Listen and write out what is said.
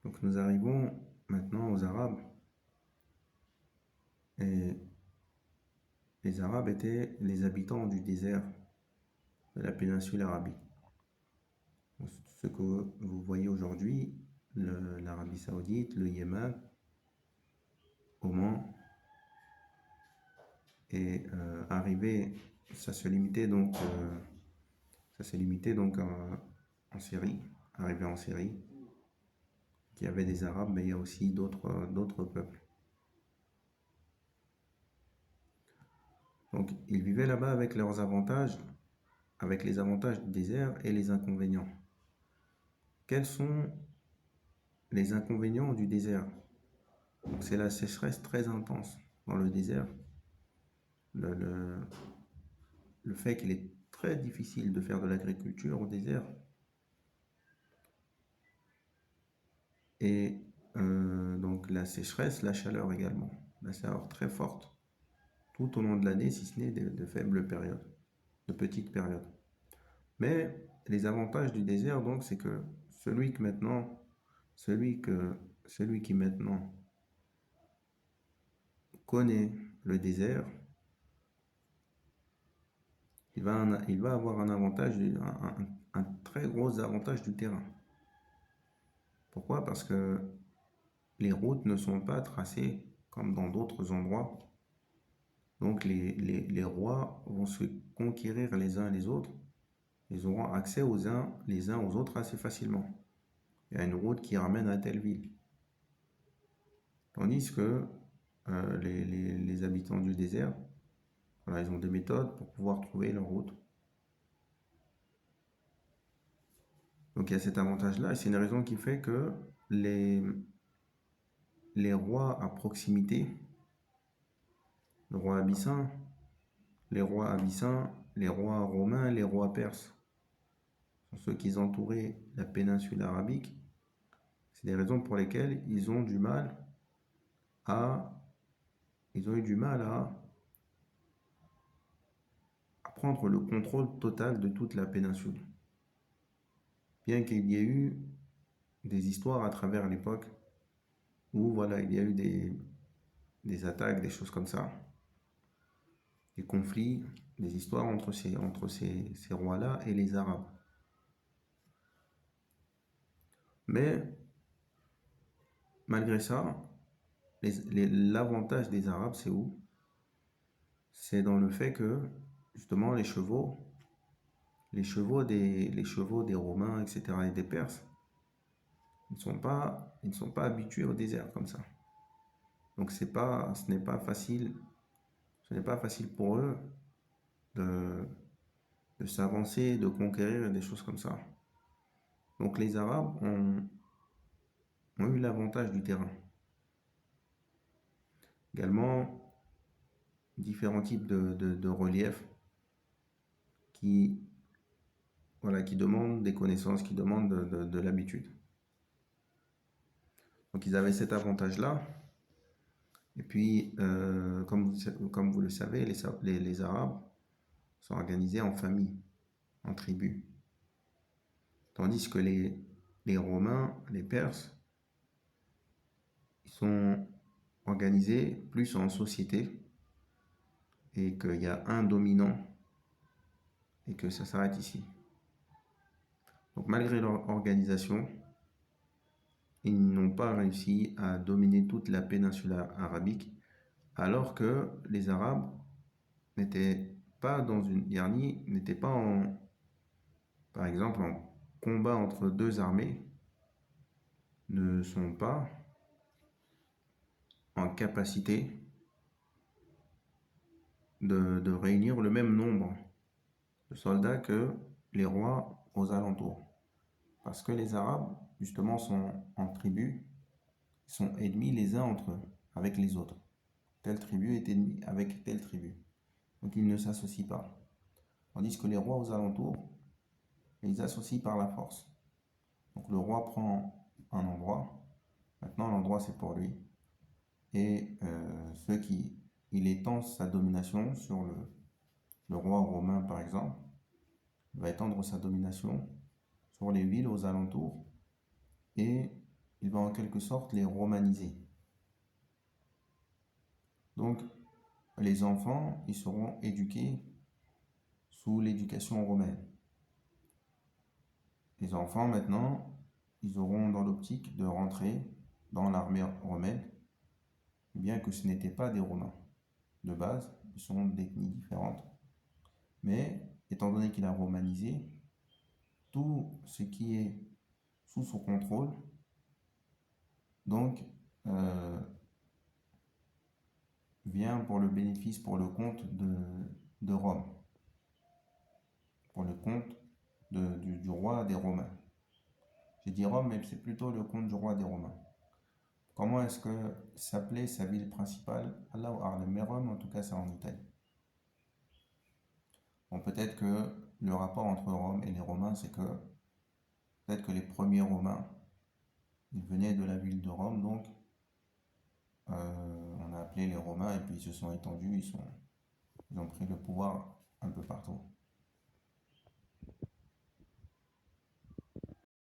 Donc nous arrivons maintenant aux Arabes. Et les Arabes étaient les habitants du désert de la péninsule arabique. Ce que vous voyez aujourd'hui, l'Arabie Saoudite, le Yémen, Oman, et arrivé, ça se limitait donc, en Syrie, arrivé en Syrie. Il y avait des Arabes, mais il y a aussi d'autres peuples. Donc ils vivaient là-bas avec leurs avantages, avec les avantages du désert et les inconvénients. Quels sont les inconvénients du désert? C'est la sécheresse très intense dans le désert. Le fait qu'il est très difficile de faire de l'agriculture au désert. Et donc la sécheresse, la chaleur également. La chaleur très forte tout au long de l'année, si ce n'est de faibles périodes, de petites périodes. Mais les avantages du désert, donc, c'est que celui qui maintenant connaît le désert, il va avoir un avantage, un très gros avantage du terrain. Pourquoi? Parce que les routes ne sont pas tracées comme dans d'autres endroits. Donc les rois vont se conquérir les uns les autres. Ils auront accès les uns aux autres assez facilement. Il y a une route qui ramène à telle ville. Tandis que les habitants du désert, voilà, ils ont des méthodes pour pouvoir trouver leur route. Donc il y a cet avantage-là, et c'est une raison qui fait que les rois à proximité, le roi abyssin, les rois abyssins, les rois romains, les rois perses, sont ceux qui entouraient la péninsule arabique. C'est des raisons pour lesquelles ils ont eu du mal à prendre le contrôle total de toute la péninsule. Bien qu'il y ait eu des histoires à travers l'époque où voilà, il y a eu des attaques, des choses comme ça, des conflits, des histoires entre ces rois-là et les Arabes. Mais malgré ça, l'avantage des Arabes, c'est où? C'est dans le fait que justement les chevaux des Romains, etc., et des Perses, ils ne sont pas habitués au désert comme ça. Donc ce n'est pas facile pour eux de s'avancer, de conquérir des choses comme ça. Donc les Arabes ont eu l'avantage du terrain. Également, différents types de reliefs qui demandent des connaissances, qui demandent de l'habitude. Donc ils avaient cet avantage-là. Et puis, comme vous le savez, les Arabes sont organisés en familles, en tribus. Tandis que les Romains, les Perses, ils sont organisés plus en société et qu'il y a un dominant et que ça s'arrête ici. Donc malgré leur organisation, ils n'ont pas réussi à dominer toute la péninsule arabique, alors que les Arabes n'étaient pas par exemple, en combat entre deux armées, ne sont pas en capacité de réunir le même nombre de soldats que les rois aux alentours. Parce que les Arabes, justement, sont en tribus, sont ennemis les uns entre eux, avec les autres. Telle tribu est ennemie avec telle tribu. Donc ils ne s'associent pas. Tandis que les rois aux alentours, ils associent par la force. Donc le roi prend un endroit, maintenant l'endroit c'est pour lui. Et il étend sa domination sur le roi romain par exemple, il va étendre sa domination sur les villes aux alentours et il va en quelque sorte les romaniser. Donc, les enfants, ils seront éduqués sous l'éducation romaine. Les enfants, maintenant, ils auront dans l'optique de rentrer dans l'armée romaine, bien que ce n'étaient pas des Romains. De base, ils sont d'ethnies différentes. Mais, étant donné qu'il a romanisé, tout ce qui est sous son contrôle, donc, vient pour le bénéfice, pour le compte de Rome, pour le compte du roi des Romains. J'ai dit Rome, mais c'est plutôt le compte du roi des Romains. Comment est-ce que s'appelait sa ville principale? Allahu A'lam, mais Rome, en tout cas, c'est en Italie. Bon, peut-être que le rapport entre Rome et les Romains, c'est que peut-être que les premiers Romains, ils venaient de la ville de Rome, donc on a appelé les Romains et puis ils se sont étendus, ils ont pris le pouvoir un peu partout.